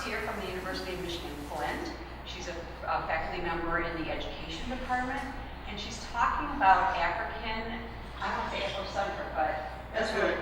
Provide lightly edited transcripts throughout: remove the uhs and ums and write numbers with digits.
here from the University of Michigan Flint. She's a faculty member in the education department, and she's talking about African, I don't say Afrocentric, but That's good.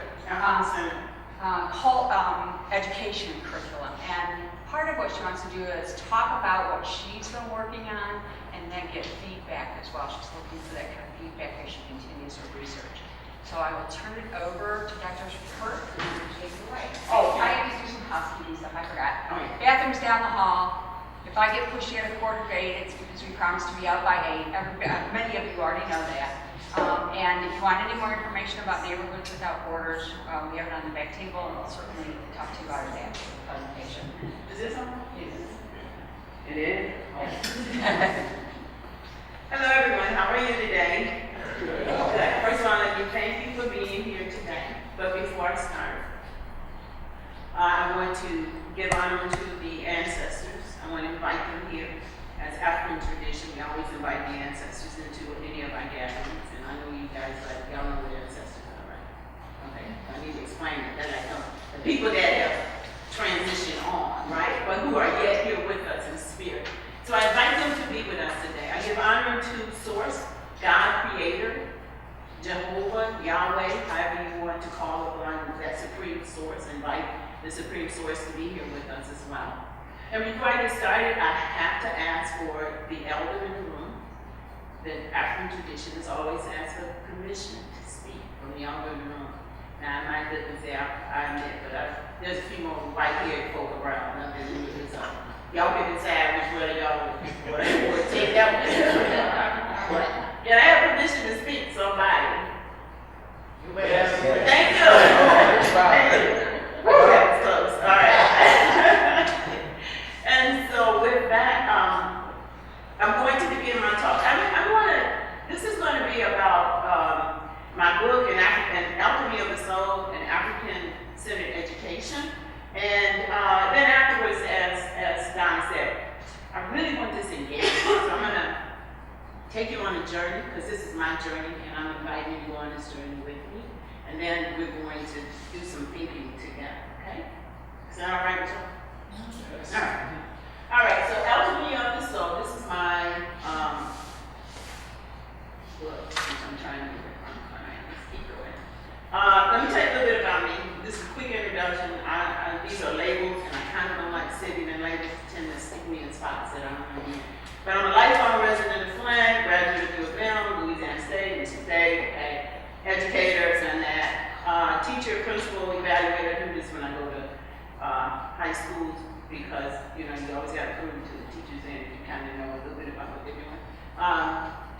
Education curriculum. And part of what she wants to do is talk about what she's been working on and then get feedback as well. She's looking for that kind of feedback as she continues her research. So I will turn it over to Dr. Hurt and take it away. Oh, I have to do some housekeeping stuff, I forgot. Oh, yeah. Bathroom's down the hall. If I get pushed in at 8:45, it's because we promised to be out by 8. Many of you already know that. And if you want any more information about Neighborhoods Without Borders, we have it on the back table, and I'll certainly talk to you about it after the presentation. Is this on? Yes. It is? Hello everyone, how are you today? Good. First of all, let me thank you for being here today. But before I start, I want to give honor to the ancestors. I want to invite them here. As African tradition, we always invite the ancestors into any of our gatherings. And I know you guys, y'all know what ancestors are, right? Okay, I need to explain it, that I know. The people that have transitioned on, right? But who are yet here with us in spirit. So I invite them to be with us today. I give honor to Source, God, Creator, Jehovah, Yahweh, however you want to call upon that Supreme Source. Invite the Supreme Source to be here with us as well. And before I get started, I have to ask for the elder in the room. The African tradition is always ask for permission to speak from the elder in the room. Now, I might look and say I admit, but there's a few more white-haired folk around. So y'all can decide which way y'all would take that one. Can I have permission to speak, somebody? Yes. Thank you. Thank you. That was close. All right. And so with that, I'm going to begin my talk. This is going to be about my book, Alchemy of the Soul, and African-Centered Education. And then afterwards, as Don said, I really want this engagement. So I'm going to take you on a journey, because this is my journey, and I'm inviting you on this journey with me. And then we're going to do some thinking together, okay? Is that all right with you? Yes. All right. All right, so Alchemy of the Soul, this is my book, which I'm trying to get from the speaker with. Let me tell you a little bit about me. This is a quick introduction. These are labels, and I kind of don't like sitting in labels, tend to stick me in spots that I don't want to be in. But I'm a lifelong resident of Flint, graduate of U of M, Louisiana State, Michigan State, educator, and that. Teacher, principal, evaluator. I do this when I go to high schools because, you always got to prove to the teachers and you kind of know a little bit about what they're doing.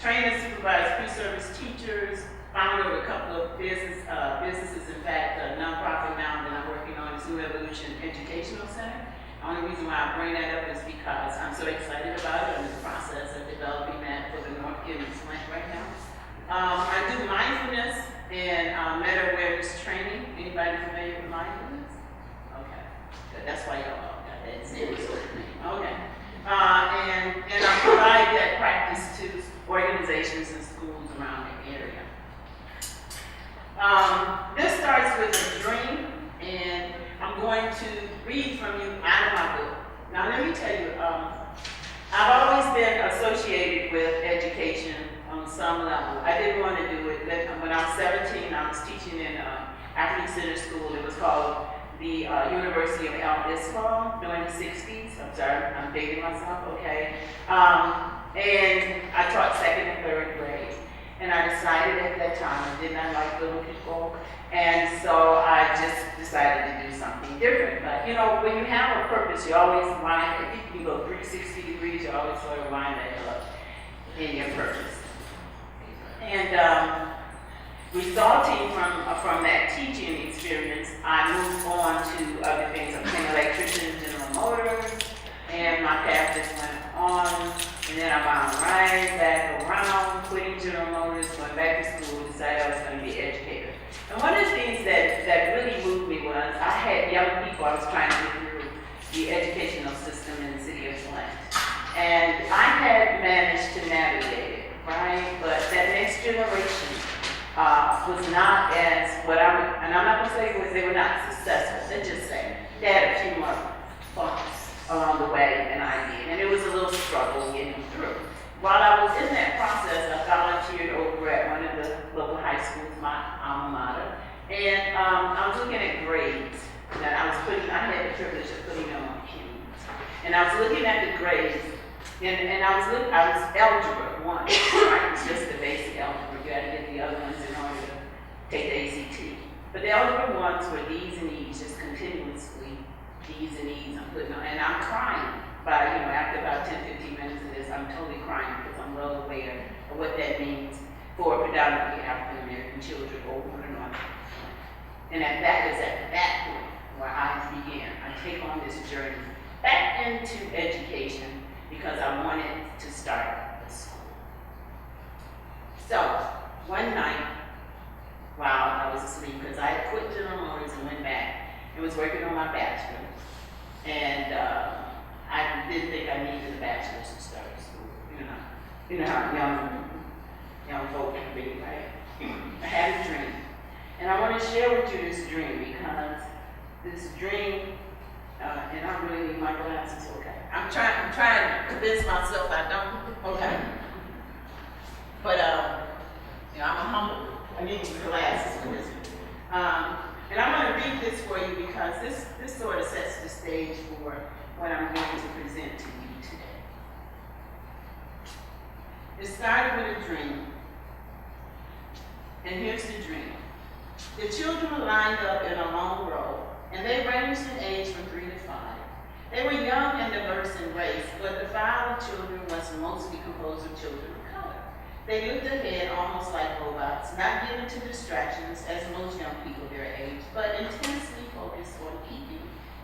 Train and supervise pre-service teachers, founder of a couple of businesses, in fact, a nonprofit now that I'm working on is New Evolution Educational Center. The only reason why I bring that up is because I'm so excited about it. I'm in the process of developing that for the North Gibbons Flint right now. I do mindfulness and meta-awareness training. Anybody familiar with mindfulness? Okay, good. That's why y'all got that serious. Okay. And I provide that practice to organizations and schools around the area. This starts with a dream, and I'm going to read from you out of my book. Now let me tell you, I've always been associated with education on some level. I didn't want to do it. When I was 17, I was teaching in African Center School. It was called the University of El Islam during the 60s. I'm sorry, I'm dating myself, okay. And I taught second and third grade. And I decided at that time I did not like little people. And so I just decided to do something different. But when you have a purpose, you always wind, if you go 360 degrees, you always sort of wind that up in your purpose. And resulting from that teaching experience, I moved on to other things. I became an electrician, General Motors, and my path just went on. And then I wound right back around, quitting General Motors, went back to school, decided I was going to be an educator. And one of the things that really moved me was I had young people I was trying to get through the educational system in the city of Flint. And I had managed to navigate it, right? But that next generation was not as what I would, and I'm not going to say they were not successful. Let's just say they had a few more bumps along the way than I did, and it was a little struggle getting through. While I was in that process, I volunteered over at one of the local high schools, my alma mater, and I was looking at grades that I had the privilege of putting them on cubes. And I was looking at the grades, and I was algebra 1, right? It's just the basic algebra. You had to get the other ones in order to take the ACT. But the algebra 1s were D's and E's, just continuously D's and E's I'm putting on. And I'm crying by, after about 10, 15 minutes of this, I'm totally crying because I'm well aware of what that means for predominantly African American children over and on. And at that point where I began. I take on this journey back into education because I wanted to start a school. So, one night, while I was asleep, because I had quit General Motors and went back and was working on my bachelor's, and I didn't think I needed a bachelor's to start school. You know how young folk can be, right? I had a dream, and I want to share with you this dream because this dream, and I really need my glasses. Okay, I'm trying to convince myself I don't. Okay, but I'm a humble. I need these glasses for this. And I'm going to read this for you because this sort of sets the stage for what I'm going to present to you today. It started with a dream. And here's the dream. The children were lined up in a long row, and they ranged in age from 3 to 5. They were young and diverse in race, but the file of children was mostly composed of children of color. They looked ahead almost like robots, not given to distractions as most young people their age, but intensely focused on keeping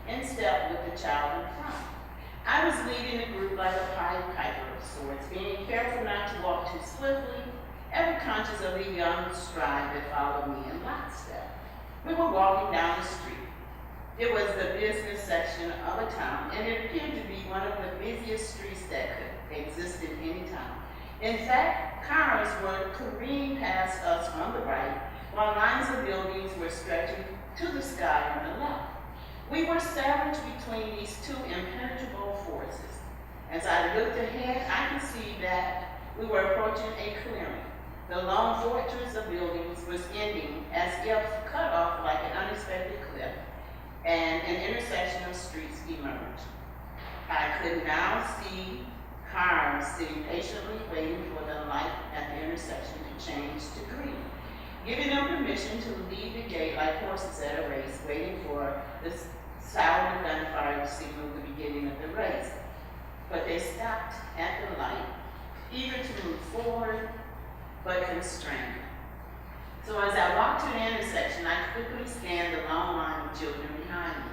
in step with the child in front. I was leading the group like a Pied Piper of sorts, being careful not to walk too swiftly, ever conscious of the young stride that followed me in lockstep. We were walking down the street. It was the business section of a town, and it appeared to be one of the busiest streets that could exist in any town. In fact, cars were careening past us on the right, while lines of buildings were stretching to the sky on the left. We were sandwiched between these two impenetrable forces. As I looked ahead, I could see that we were approaching a clearing. The long fortress of buildings was ending as if cut off like an unexpected cliff, and an intersection of streets emerged. I could now see cars sitting patiently waiting for the light at the intersection to change to green, giving them permission to leave the gate like horses at a race, waiting for the sound of gunfire to signal the beginning of the race. But they stopped at the light, eager to move forward, but constrained. So as I walked to the intersection, I quickly scanned the long line of children behind me.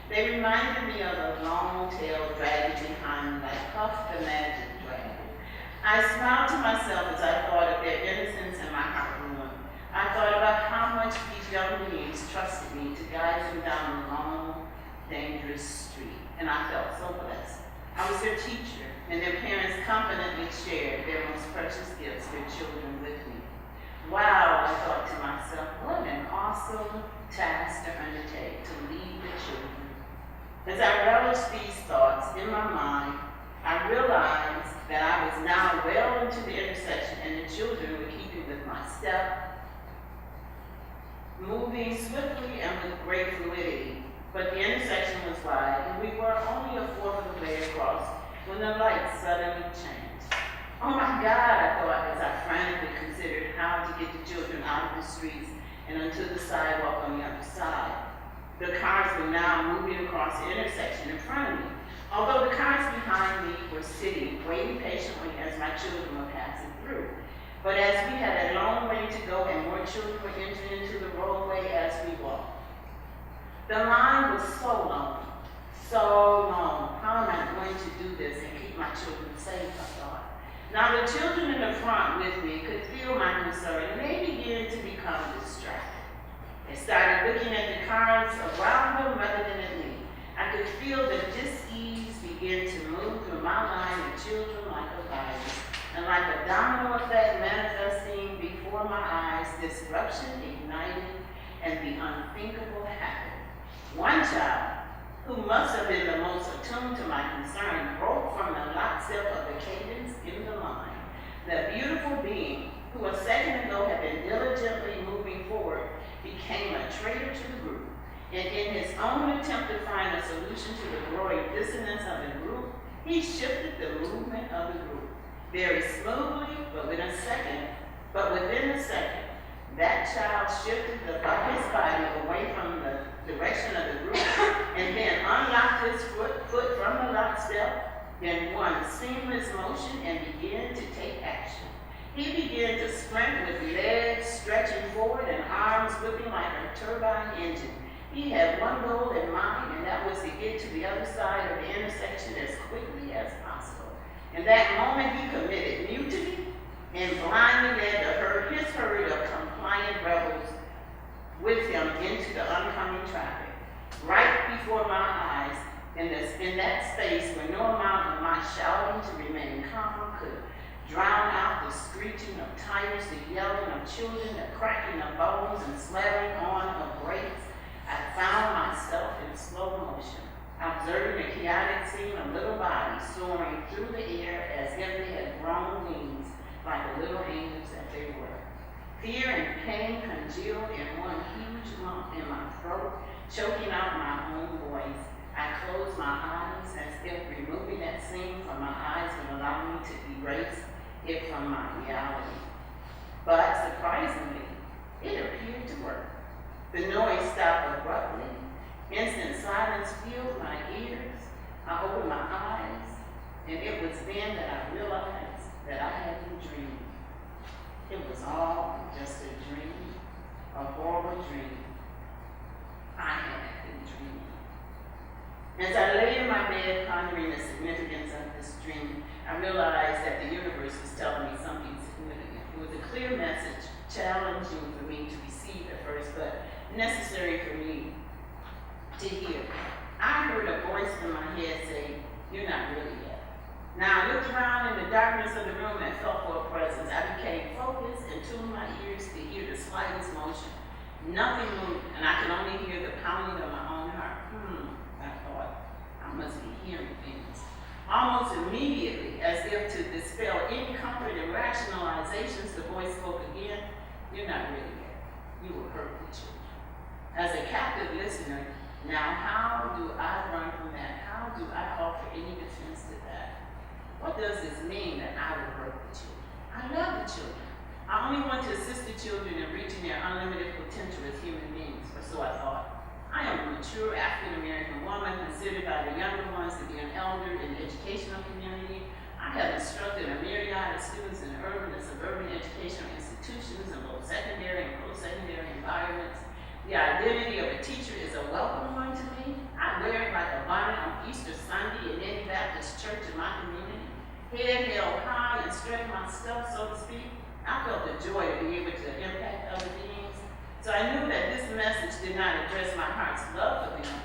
They reminded me of a long-tailed dragon behind me, like Puff the Magic Dragon. I smiled to myself as I thought of their innocence and my heart warmed. I thought about how much these young beings trusted me to guide them down the long, dangerous street, and I felt so blessed. I was their teacher, and their parents confidently shared their most precious gifts, their children, with me. Wow, I thought to myself, what an awesome task to undertake, to lead the children. As I relished these thoughts in my mind, I realized that I was now well into the intersection and the children were keeping with my step, moving swiftly and with great fluidity. But the intersection was wide, and we were only a fourth of the way across when the lights suddenly changed. Oh my God, I thought as I frantically considered how to get the children out of the streets and onto the sidewalk on the other side. The cars were now moving across the intersection in front of me. Although the cars behind me were sitting, waiting patiently as my children were passing through. But as we had a long way to go and more children were entering into the roadway as we walked. The line was so long. How am I going to do this and keep my children safe, I thought. Now the children in the front with me could feel my concern and they began to become distracted. They started looking at the cars around them rather than at me. I could feel the dis-ease begin to move through my line of children like a virus, and like a domino effect manifesting before my eyes, disruption ignited and the unthinkable happened. One child, who must have been the most attuned to my concern, broke from the lockstep of the cadence in the line. The beautiful being, who a second ago had been diligently moving forward, became a traitor to the group. And in his own attempt to find a solution to the growing dissonance of the group, he shifted the movement of the group very smoothly, but within a second, that child shifted his body away from the direction of the group and then unlocked his foot from the lockstep in one seamless motion and began to take action. He began to sprint with legs stretching forward and arms whipping like a turbine engine. He had one goal in mind, and that was to get to the other side of the intersection as quickly as possible. In that moment, he committed mutiny and blindly led his herd of compliant rebels with him into the oncoming traffic. Right before my eyes, in that space where no amount of my shouting to remain calm could drown out the screeching of tires, the yelling of children, the cracking of bones, and slamming on of brakes, I found myself in slow motion, observing the chaotic scene of little bodies soaring through the air as if they had grown wings like the little angels that they were. Fear and pain congealed in one huge lump in my throat, choking out my own voice. I closed my eyes as if removing that scene from my eyes would allow me to erase it from my reality. But surprisingly, it appeared to work. The noise stopped abruptly. Instant silence filled my ears. I opened my eyes, and it was then that I realized that I had been dreaming. It was all just a dream, a horrible dream. I had been dreaming. As I lay in my bed pondering the significance of this dream, I realized that the universe was telling me something significant. It was a clear message, challenging for me to receive at first, but necessary for me to hear. I heard a voice in my head say, "You're not really yet." Now I looked around in the darkness of the room and felt for a presence. I became focused and tuned my ears to hear the slightest motion. Nothing moved, and I could only hear the pounding of my own heart. I thought, I must be hearing things. Almost immediately, as if to dispel any comfort and rationalizations, the voice spoke again. "You're not really yet. You will hurt the children." As a captive listener, now how do I run from that? How do I offer any defense to that? What does this mean that I will hurt the children? I love the children. I only want to assist the children in reaching their unlimited potential as human beings, or so I thought. I am a mature African-American woman considered by the younger ones to be an elder in the educational community. I have instructed a myriad of students in urban and suburban educational institutions in both secondary and post-secondary environments. The identity of a teacher is a welcome one to me. I wear it like a bonnet on Easter Sunday in any Baptist church in my community. Head held high and straight my stuff, so to speak. I felt the joy to be able to impact other beings. So I knew that this message did not address my heart's love for them,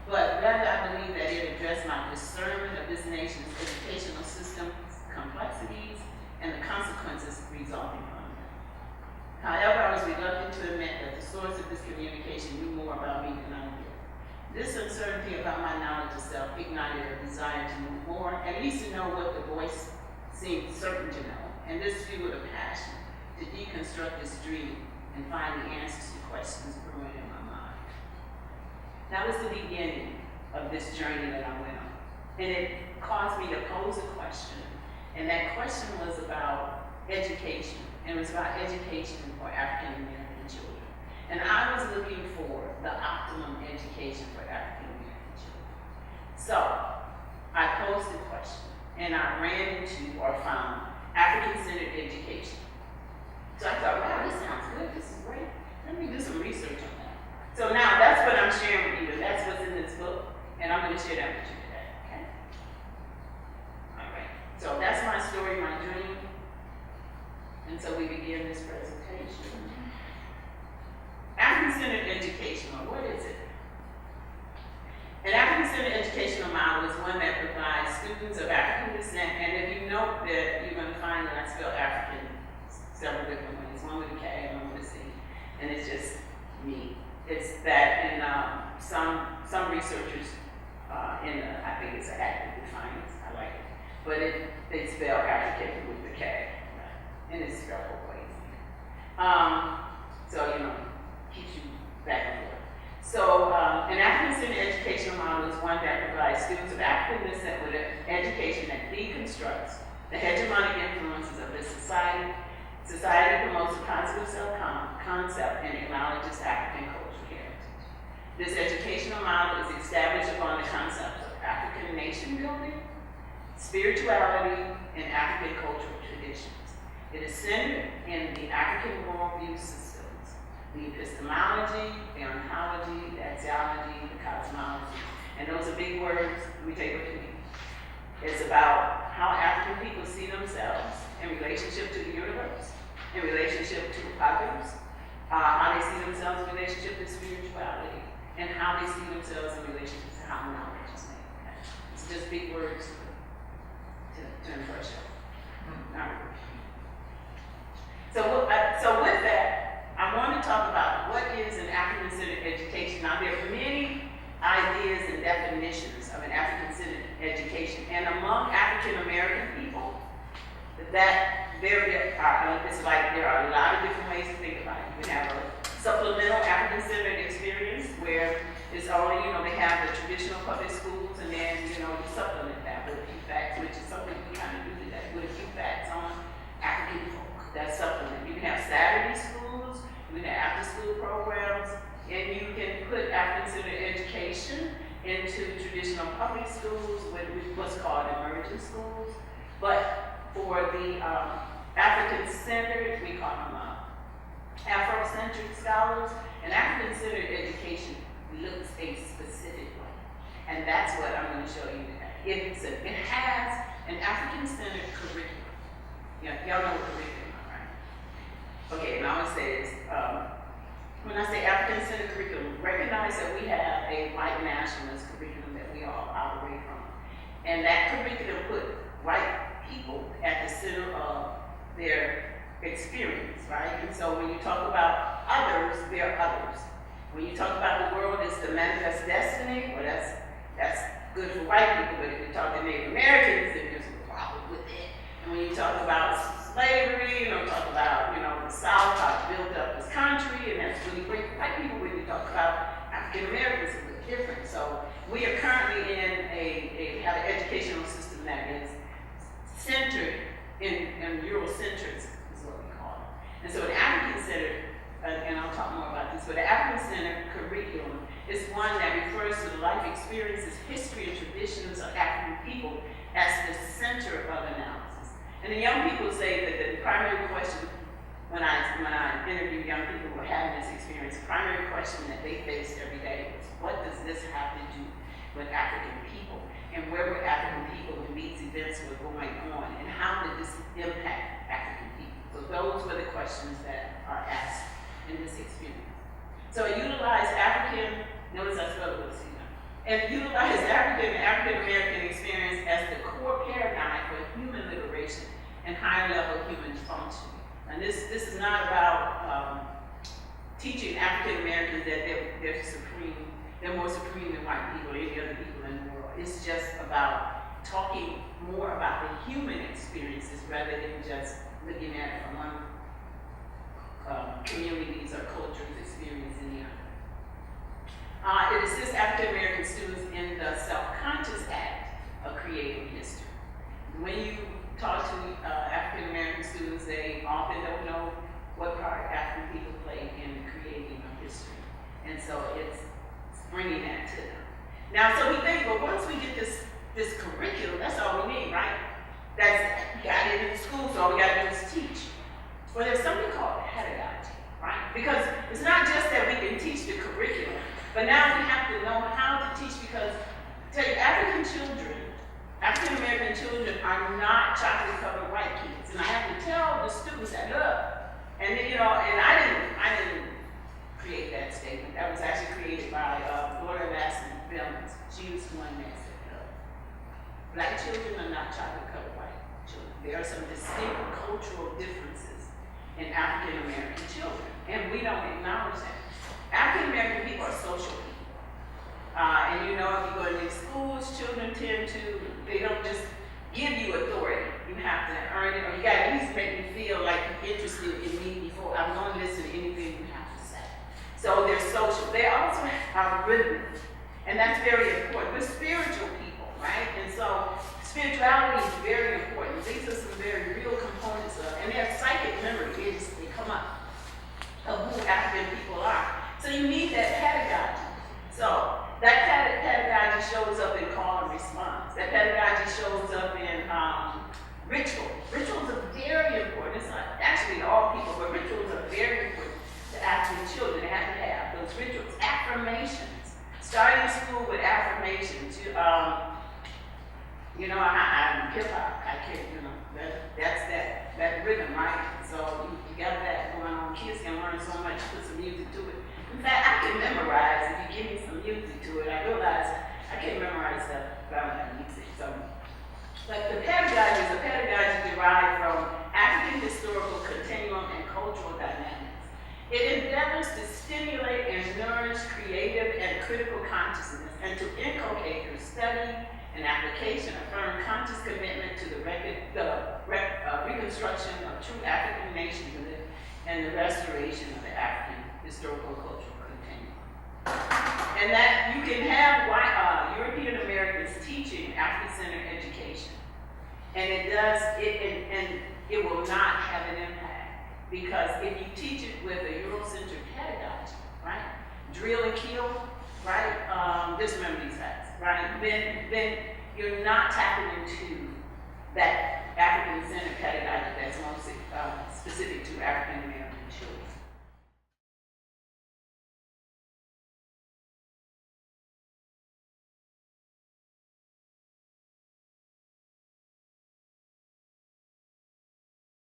but rather I believe that it addressed my discernment of this nation's educational system's complexities and the consequences resulting from them. However, I was reluctant to admit that the source of this communication knew more about me than I did. This uncertainty about my knowledge of self ignited a desire to know more, at least to know what the voice seemed certain to know, and this fueled a passion to deconstruct this dream and find the answers to questions brewing in my mind. That was the beginning of this journey that I went on, and it caused me to pose a question, and that question was about education. And it was about education for African American children. And I was looking for the optimum education for African American children. So I posed the question, and I ran into or found African-centered education. So I thought, wow, this sounds good, this is great. Let me do some research on that. So now that's what I'm sharing with you, and that's what's in this book, and I'm gonna share that with you today, okay? All right, so that's my story, my dream. And so we begin this presentation. African-centered education, or what is it? An African-centered educational model is one that provides students of African descent, and if you note that, you're going to find that I spell African several different ways, one with a K and one with a C, and it's just me. It's that in some researchers I think it's an act of defiance, I like it. But they spell African with the K, and it's spelled both ways. So, keeps you back and forth. So, an African-centered educational model is one that provides students of African descent with an education that deconstructs the hegemonic influences of this society. Society promotes a positive self-concept and acknowledges African cultural heritage. This educational model is established upon the concepts of African nation building, spirituality, and African cultural traditions. It is centered in the African worldview systems, the epistemology, the ontology, the axiology, the cosmology. And those are big words. Let me tell you what they mean. It's about how African people see themselves in relationship to the universe, in relationship to others, how they see themselves in relationship to spirituality, and how they see themselves in relationship to how knowledge is made. Okay? It's just big words to impress you. Not really. So with that, I want to talk about what is an African-centered education. Now, there are many ideas and definitions of an African-centered education, and among African American people, it's like there are a lot of different ways to think about it. You can have a supplemental African-centered experience where it's only, they have the traditional public schools, and then, you supplement that with a few facts, which is something we kind of do today, with a few facts on African folk. That's supplement. You can have Saturday schools, you can have after-school programs, and you can put African-centered education into traditional public schools, with what's called emerging schools. But for the African-centered, we call them Afrocentric scholars, and African-centered education looks a specific way. And that's what I'm going to show you today. It has an African-centered curriculum. Y'all know what curriculum is, right? Okay, and I'm going to say this. When I say African-centered curriculum, recognize that we have a white nationalist curriculum that we all operate from. And that curriculum put white people at the center of their experience, right? And so when you talk about others, they're others. When you talk about the world as the manifest destiny, well, that's good for white people, but if you talk to Native Americans, then there's a problem with it. And when you talk about slavery, talk about, the South, how it built up this country, and that's really great for white people. When you talk about African Americans, it's a bit different. So we are currently have an educational system that is centered in Eurocentrics, is what we call it. And so an African-centered, and I'll talk more about this, but the African-centered curriculum is one that refers to the life experiences, history, and traditions of African people as the center of analysis. And the young people say that the primary question, when I interview young people who are having this experience, the primary question that they face every day is, what does this have to do with African people? And where were African people when these events were going on? And how did this impact African people? So those were the questions that are asked in this experience. So it utilized notice I spelled it with C now, and utilized African American experience as the core paradigm for human liberation and higher level human function. And this is not about teaching African Americans that they're supreme, they're more supreme than white people or any other people in the world. It's just about talking more about the human experiences rather than just looking at it from one communities or cultures experience in the other. It assists African American students in the self-conscious act of creating history. When you talk to African American students, they often don't know what part African people play in creating a history. And so it's bringing that to them. Now, so we think, well, once we get this curriculum, that's all we need, right? Got it in school, so all we got to do is teach. Well, there's something called pedagogy, right? Because it's not just that we can teach the curriculum, but now we have to know how to teach, because tell you, African American children are not chocolate-covered white kids. And I have to tell the students that, look, and then, and I didn't create that statement. That was actually created by Gloria Ladson-Billings. She was the one that said, look, black children are not chocolate-covered white children. There are some distinct cultural differences in African American children, and we don't acknowledge that. African American people are social people. And you know, if you go to these schools, children tend to, they don't just give you authority. You have to earn it, or you gotta at least make me feel like you're interested in me before I'm going to listen to anything you have to say. So they're social. They also have rhythm, and that's very important. We're spiritual people, right? And so spirituality is very important. These are some very real components of, and their psychic memory is, they come up, of who African people are. So you need that pedagogy. So that pedagogy shows up in call and response. That pedagogy shows up in ritual. Rituals are very important. It's not actually to all people, but rituals are very important to African children. They have to have those rituals. Affirmations. Starting school with affirmations. You know, I'm hip hop. I can't, you know, that's that rhythm, right? So you got that going on. Kids can learn so much. Put some music to it. In fact, I can memorize if you give me some music to it. I realize I can't memorize stuff if I don't have music. So, but the pedagogy is a pedagogy derived from African historical continuum and cultural dynamics. It endeavors to stimulate and nourish creative and critical consciousness and to inculcate through study and application a firm conscious commitment to the reconstruction of true African nationhood and the restoration of the African historical cultural continuum. And that you can have European Americans teaching African-centered education, and it does, and it will not have an impact, because if you teach it with a Eurocentric pedagogy, right, drill and kill, right, just remember these facts, right, then you're not tapping into that African-centered pedagogy that's most specific to African Americans.